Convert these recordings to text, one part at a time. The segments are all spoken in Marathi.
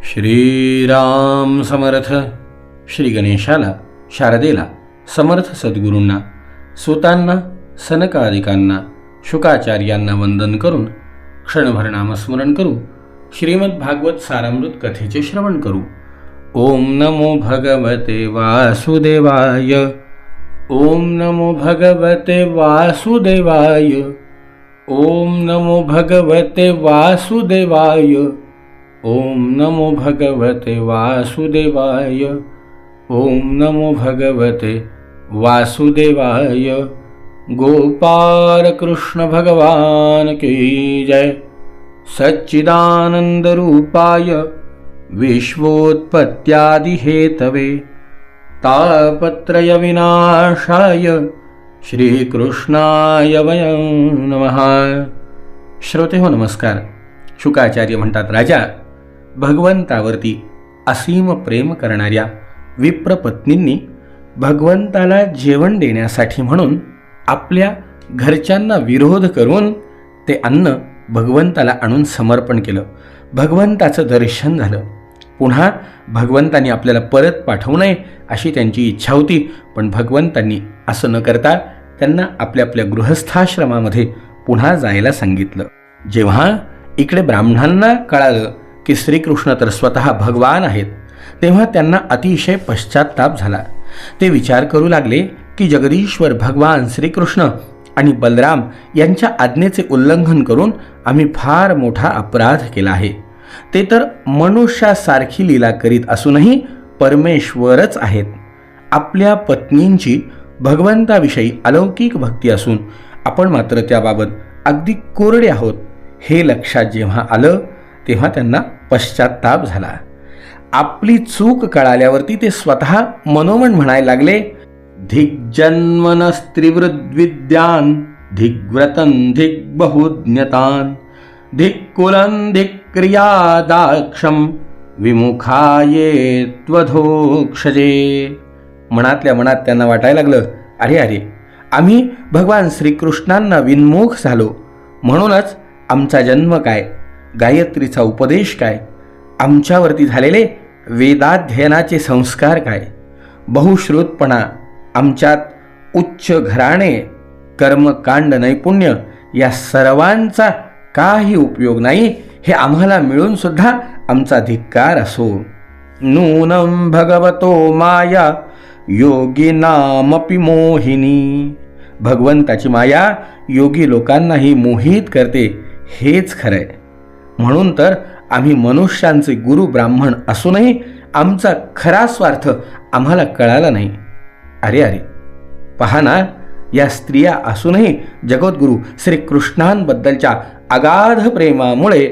श्रीराम समर्थ. श्री गणेशाला, शारदेला, समर्थ सद्गुरूंना, सुतांना, सनकादिकांना, शुकाचार्यांना वंदन करून क्षणभर नामस्मरण करू. श्रीमद भागवत सारामृत कथेचे श्रवण करू. ओम नमो भगवते वासुदेवाय. ओम नमो भगवते वासुदेवाय. ओम नमो भगवते वासुदेवाय. ओम नमो भगवते वासुदेवाय. ओम नमो भगवते वासुदेवाय. गोपाल कृष्ण भगवान की जय. सच्चिदानंद रूपाय विश्वोत्पत्त्यादि हेतवे तापत्रय विनाशाय श्रीकृष्णाय वयं नमः. श्रोते हो नमस्कार. शुकाचार्य म्हणतात, राजा, भगवंतावरती असीम प्रेम करणाऱ्या विप्रपत्नींनी भगवंताला जेवण देण्यासाठी म्हणून आपल्या घरच्यांना विरोध करून ते अन्न भगवंताला आणून समर्पण केलं. भगवंताचं दर्शन झालं. पुन्हा भगवंतांनी आपल्याला परत पाठवू नये अशी त्यांची इच्छा होती, पण भगवंतांनी असं न करता त्यांना आपल्या आपल्या गृहस्थाश्रमामध्ये पुन्हा जायला सांगितलं. जेव्हा इकडे ब्राह्मणांना कळालं की श्रीकृष्ण तर स्वतः भगवान आहेत, तेव्हा त्यांना अतिशय पश्चात्ताप झाला. ते विचार करू लागले की जगदीश्वर भगवान श्रीकृष्ण आणि बलराम यांच्या आज्ञेचे उल्लंघन करून आम्ही फार मोठा अपराध केला आहे. ते तर मनुष्यासारखी लीला करीत असूनही परमेश्वरच आहेत. आपल्या पत्नींची भगवंताविषयी अलौकिक भक्ती असून आपण मात्र त्याबाबत अगदी कोरडे आहोत, हे लक्षात जेव्हा आलं तेव्हा त्यांना पश्चात्ताप झाला. आपली चूक कळाल्यावरती ते स्वतः मनोमन म्हणायला लागले, धिग्जन्मन स्त्रीवृद्विद्यान धिग्व्रतन धिग्बहुज्ञतान धिक्कुलं धिक्क्रियादाक्षम विमुखाये त्वधोक्षजे. मनातल्या मनात त्यांना वाटायला लागलं, अरे अरे, आम्ही भगवान श्रीकृष्णांना विन्मुख झालो, म्हणूनच आमचा जन्म काय, गायत्रीचा उपदेश काय, आमच्यावरती झालेले वेदाध्ययनाचे संस्कार काय, बहुश्रुतपणा, आमच्यात उच्च घराणे, कर्मकांड नैपुण्य या सर्वांचा काही उपयोग नाही, हे आम्हाला मिळून सुद्धा आमचा धिक्कार असो. नूनं भगवतो माया योगिनामपि मोहिनी. भगवंताची माया योगी लोकांनाही मोहित करते, हेच खरंय. म्हणून तर आम्ही मनुष्यांचे गुरु ब्राह्मण असूनही आमचा खरा स्वार्थ आम्हाला कळाला नाही. अरे अरे, पहा ना, या स्त्रिया असूनही जगद्गुरु श्रीकृष्णांबद्दलच्या अगाध प्रेमामुळे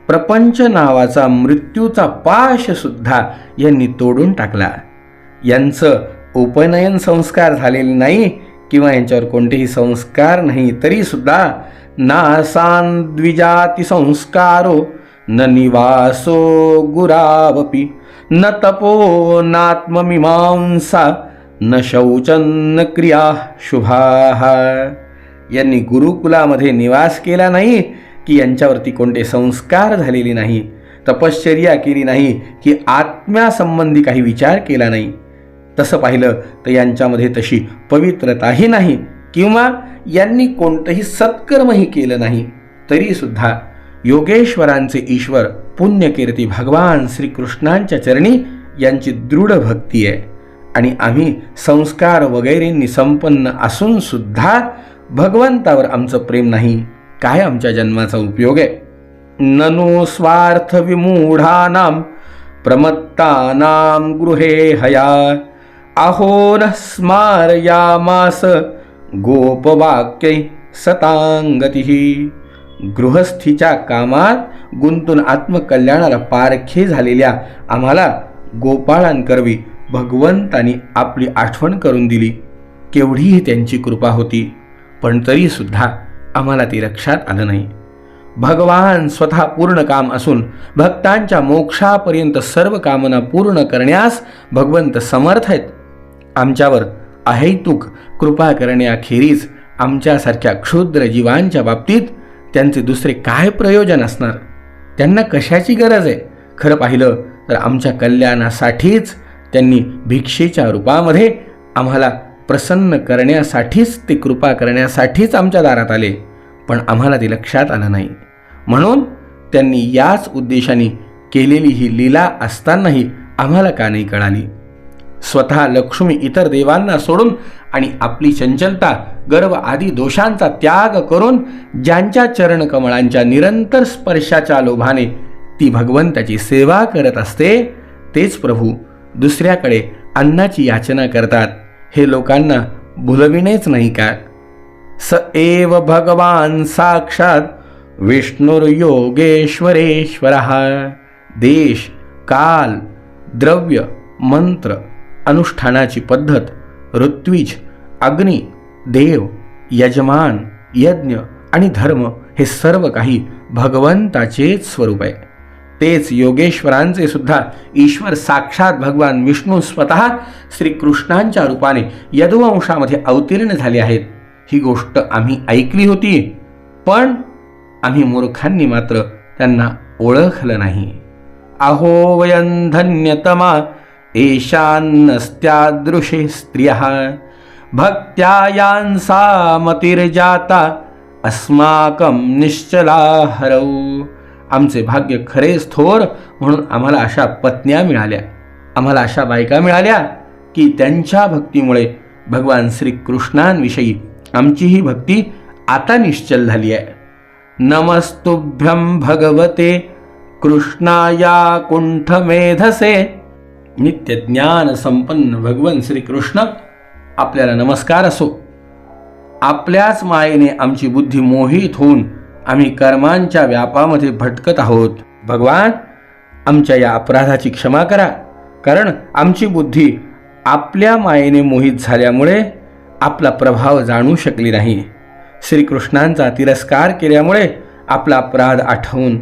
प्रपंच नावाचा मृत्यूचा पाशसुद्धा यांनी तोडून टाकला. यांचं उपनयन संस्कार झालेले नाही किंवा यांच्यावर कोणतेही संस्कार नाही, तरीसुद्धा नासान द्विजाती संस्कारो न निवासो गुरावपि न तपो नात्ममीमांसा न शौचन क्रिया शुभाः. यांनी गुरुकुलामध्ये निवास केला नाही की यांच्यावरती कोणते संस्कार झालेले नाही, तपश्चर्या केली नाही की आत्म्यासंबंधी काही विचार केला नाही. तसं पाहिलं तर यांच्यामध्ये तशी पवित्रताही नाही किंवा यांनी कोणतंही सत्कर्मही केलं नाही, तरीसुद्धा योगेश्वरांचे ईश्वर पुण्यकीर्ती भगवान श्रीकृष्णांच्या चरणी यांची दृढ भक्ती आहे. आणि आम्ही संस्कार वगैरेंनी संपन्न असून सुद्धा भगवंतावर आमचं प्रेम नाही, काय आमच्या जन्माचा उपयोग आहे. ननु स्वार्थ विमूढानां प्रमत्तानां गृहे हया अहो न स्मारयामास गोपवाक्यै सतांगतिः. गृहस्थीच्या कामात गुंतून आत्मकल्याणाला पारखे झालेल्या आम्हाला गोपाळांकरवी भगवंतानी आपली आठवण करून दिली. केवढीही त्यांची कृपा होती, पण तरीसुद्धा आम्हाला ती लक्षात आलं नाही. भगवान स्वतः पूर्ण काम असून भक्तांच्या मोक्षापर्यंत सर्व कामना पूर्ण करण्यास भगवंत समर्थ आहेत. आमच्यावर अहैतुक कृपा करण्याखेरीज आमच्यासारख्या क्षुद्र जीवांच्या बाबतीत त्यांचे दुसरे काय प्रयोजन असणार. त्यांना कशाची गरज आहे. खरं पाहिलं तर आमच्या कल्याणासाठीच त्यांनी भिक्षेच्या रूपामध्ये आम्हाला प्रसन्न करण्यासाठीच, ते कृपा करण्यासाठीच आमच्या दारात आले. पण आम्हाला ते लक्षात आलं नाही. म्हणून त्यांनी याच उद्देशाने केलेली ही लीला असतानाही आम्हाला का नाही कळाली? स्वतः लक्ष्मी इतर देवांना सोडून आणि आपली चंचलता, गर्व आदी दोषांचा त्याग करून ज्यांच्या चरणकमळांच्या निरंतर स्पर्शाच्या लोभाने ती भगवंताची सेवा करत असते, तेच प्रभू दुसऱ्याकडे अन्नाची याचना करतात. हे लोकांना भुलविणेच नाही का? स एव भगवान साक्षात विष्णुर्योगेश्वरेश्वरः. देश, काल, द्रव्य, मंत्र, अनुष्ठानाची पद्धत, ऋत्विज, अग्नी, देव, यजमान, यज्ञ आणि धर्म हे सर्व काही भगवंताचेच स्वरूप आहे. तेच योगेश्वरांचे सुद्धा ईश्वर साक्षात भगवान विष्णू स्वतः श्रीकृष्णांच्या रूपाने यदुवंशामध्ये अवतीर्ण झाले आहेत. ही गोष्ट आम्ही ऐकली होती, पण आम्ही मूर्खांनी मात्र त्यांना ओळखलं नाही. अहो वयं धन्यतमा एशान्नस्त्यादृशे स्त्रियः भक्त्या यांसा मतिर्जाता अस्माकं निश्चला हरौ. आमचे भाग्य खरेच थोर, म्हणून आम्हाला अशा पत्न्या मिळाल्या, आम्हाला अशा बायका मिळाल्या की त्यांच्या भक्तीमुळे भगवान श्रीकृष्णांविषयी आमची ही भक्ती आता निश्चल झाली आहे. नमस्तुभ्यं भगवते कृष्णाया कुंठमेधसे. नित्य ज्ञान संपन्न भगवान श्रीकृष्ण, आपल्याला नमस्कार असो. आपल्याच मायेने आमची बुद्धी मोहित होऊन आम्ही कर्मांच्या व्यापामध्ये भटकत आहोत. भगवान, आमच्या या अपराधाची क्षमा करा, कारण आमची बुद्धी आपल्या मायेने मोहित झाल्यामुळे आपला प्रभाव जाणू शकली नाही. श्रीकृष्णांचा तिरस्कार केल्यामुळे आपला अपराध आठवून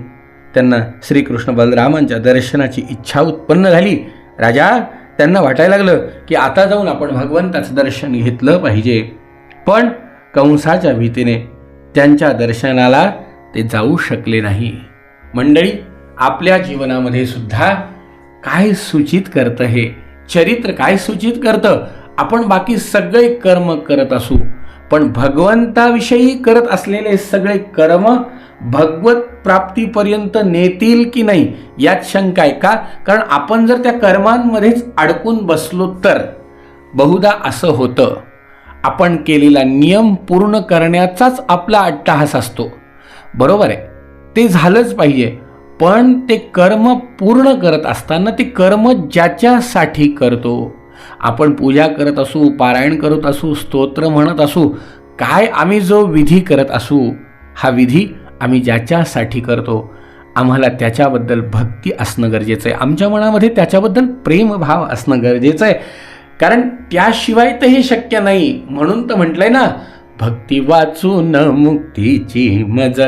त्यांना श्रीकृष्ण बलरामांच्या दर्शनाची इच्छा उत्पन्न झाली. राजा, त्यांना वाटायला लागलं की आता जाऊन आपण भगवंताचं दर्शन घेतलं पाहिजे, पण कंसाच्या भीतीने त्यांच्या दर्शनाला ते जाऊ शकले नाही. मंडळी, आपल्या जीवनामध्ये सुद्धा काय सूचित करतं हे चरित्र, काय सूचित करतं? आपण बाकी सगळे कर्म करत असू, पण भगवंताविषयी करत असलेले सगळे कर्म भगवत प्राप्तीपर्यंत नेतील की नाही यात शंका आहे. का? कारण आपण जर त्या कर्मांमध्येच अडकून बसलो तर बहुधा असं होतं, आपण केलेला नियम पूर्ण करण्याचाच आपला अट्टहास असतो. बरोबर आहे, ते झालंच पाहिजे, पण ते कर्म पूर्ण करत असताना ते कर्म ज्याच्यासाठी करतो, आपण पूजा करत असू, पारायण करत असू, स्तोत्र म्हणत असू, काय आम्ही जो विधी करत असू, हा विधी आम्ही ज्याच्यासाठी करतो, आम्हाला त्याच्याबद्दल भक्ती असणं गरजेचं आहे. आमच्या मनामध्ये त्याच्याबद्दल प्रेमभाव असणं गरजेचं आहे, कारण त्याशिवाय तर हे शक्य नाही. म्हणून तर म्हटलंय ना, भक्ती वाचून मुक्तीची मज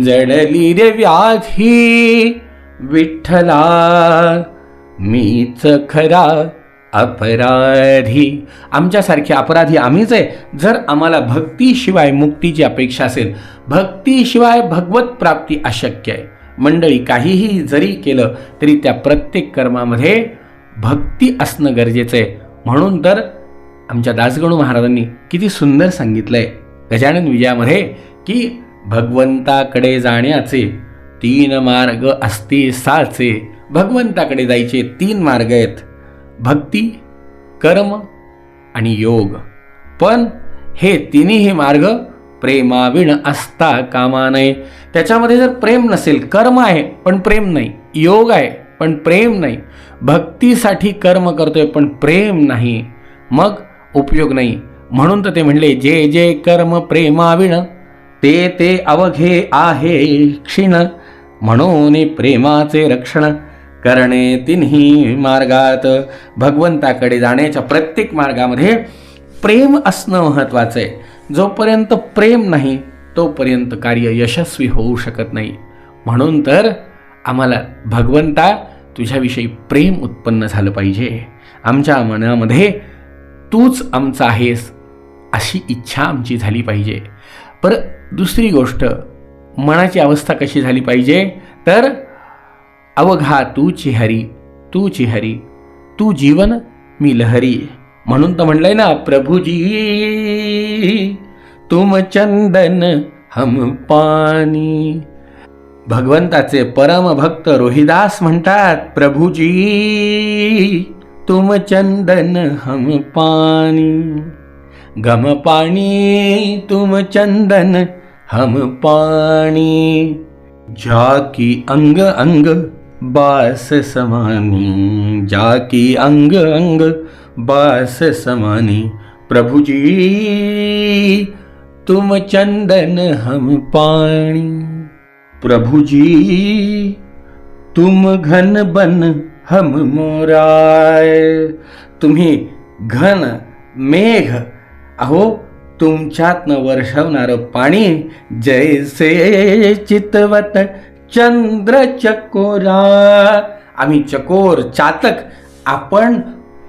जडली रे व्याधी विठ्ठला मीच खरा अपराधी. आमच्यासारखे अपराधी आम्हीच आहे. जर आम्हाला भक्तीशिवाय मुक्तीची अपेक्षा असेल, भक्तीशिवाय भगवत प्राप्ती अशक्य आहे. मंडळी, काहीही जरी केलं तरी त्या प्रत्येक कर्मामध्ये भक्ती असणं गरजेचं आहे. म्हणून तर आमच्या दासगणू महाराजांनी किती सुंदर सांगितलंय गजानन विजयामध्ये की भगवंताकडे जाण्याचे 3 मार्ग असते साचे. भगवंताकडे जायचे 3 मार्ग आहेत, भक्ती, कर्म आणि योग. पण हे तिन्ही मार्ग प्रेमाविण असता कामा नये. त्याच्यामध्ये जर प्रेम नसेल, कर्म आहे पण प्रेम नाही, योग आहे पण प्रेम नाही, भक्तीसाठी कर्म करतोय पण प्रेम नाही, मग उपयोग नाही. म्हणून तर ते म्हणले, जे जे कर्म प्रेमाविण ते ते अवघे आहे क्षीण. म्हणून प्रेमाचे रक्षण करणे तिन्ही मार्गात. भगवंताकडे जाण्याच्या प्रत्येक मार्गामध्ये प्रेम असणं महत्त्वाचं आहे. जोपर्यंत प्रेम नाही तोपर्यंत कार्य यशस्वी होऊ शकत नाही. म्हणून तर आम्हाला भगवंता तुझ्याविषयी प्रेम उत्पन्न झालं पाहिजे. आमच्या मनामध्ये तूच आमचा आहेस अशी इच्छा आमची झाली पाहिजे. दुसरी गोष्ट, मनाची अवस्था कशी झाली पाहिजे तर अवघा तूची हरी, तूची हरी, तू जीवन मी लहरी. म्हणून तर म्हणलंय ना, प्रभुजी तुम चंदन हम पाणी. भगवंताचे परम भक्त रोहिदास म्हणतात, प्रभुजी तुम चंदन हम पाणी, गम पाणी तुम चंदन हम पाणी. जाकी अंग अंग बास समानी, जाकी अंग अंग बास समानी. प्रभुजी तुम चंदन हम पाणी. प्रभुजी तुम घन बन हम मोराय. तुम्ही घन मेघ, अहो तुमच्यातनं वर्षवणारं पाणी, जैसे चितवत चंद्र चकोरा. आम्ही चकोर चातक आपण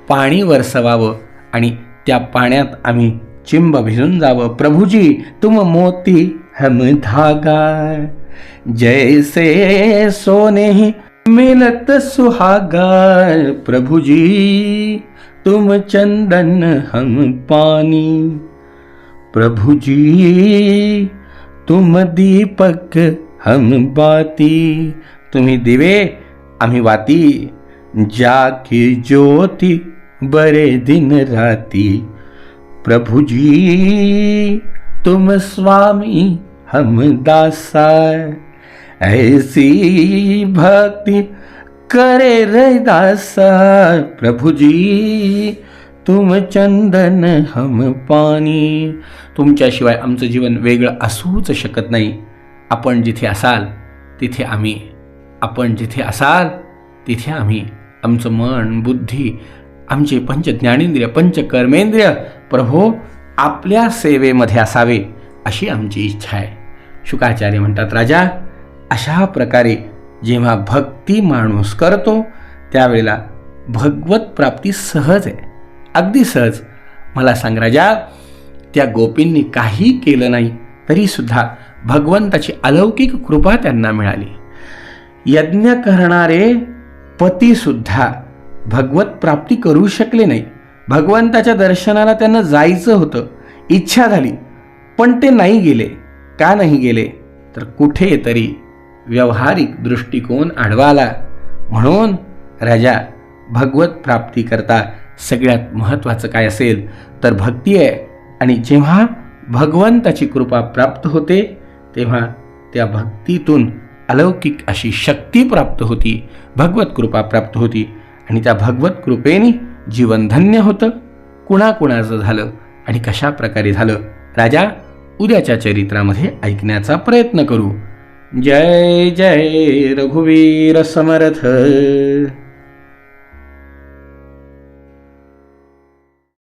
पाणी वरसवावं आणि त्या पाण्यात आम्ही चिंब भिजून जावं. प्रभुजी तुम मोती हम धागा, जैसे सोने ही मिलत सुहागा. प्रभुजी तुम चंदन हम पानी. प्रभुजी तुम दीपक हम बाती. तुम्ही दिवे आम्ही वाती, जाकी ज्योती बरे दिन राती. प्रभुजी तुम स्वामी हम दासा. ऐसी भक्ति करे रैदासा. प्रभुजी तुम चंदन हम पाणी. तुमच्याशिवाय आमचं जीवन वेगळं असूच शकत नाही. आपण जिथे असाल तिथे आम्ही, आपण जिथे असाल तिथे आम्ही. आमचं मन बुद्धी आमचे पंच ज्ञानेंद्रिय पंच कर्मेंद्रिय प्रभो आपल्या सेवेमध्ये असावे अशी आमची इच्छा आहे. शुकाचार्य म्हणतात, राजा अशा प्रकारे जेव्हा भक्ती माणूस करतो त्यावेळेला भगवत प्राप्ती सहज आहे, अगदी सहज. मला सांग राजा, त्या गोपींनी काही केलं नाही तरीसुद्धा भगवंताची अलौकिक कृपा त्यांना मिळाली. यज्ञ करणारे पतीसुद्धा भगवत प्राप्ती करू शकले नाही. भगवंताच्या दर्शनाला त्यांना जायचं होतं, इच्छा झाली, पण ते नाही गेले. का नाही गेले? तर कुठेतरी व्यावहारिक दृष्टिकोन आडवा आला. म्हणून राजा, भगवत प्राप्ती करता सगळ्यात महत्त्वाचं काय असेल तर भक्ती आहे. आणि जेव्हा भगवंताची कृपा प्राप्त होते तेव्हा त्या भक्तीतून अलौकिक अशी शक्ती प्राप्त होती, भगवत कृपा प्राप्त होती. आणि त्या भगवत कृपेने जीवन धन्य होतं. कुणाकुणाचं झालं आणि कशा प्रकारे झालं राजा उद्याच्या चरित्रामध्ये ऐकण्याचा प्रयत्न करू. जय जय रघुवीर समर्थ.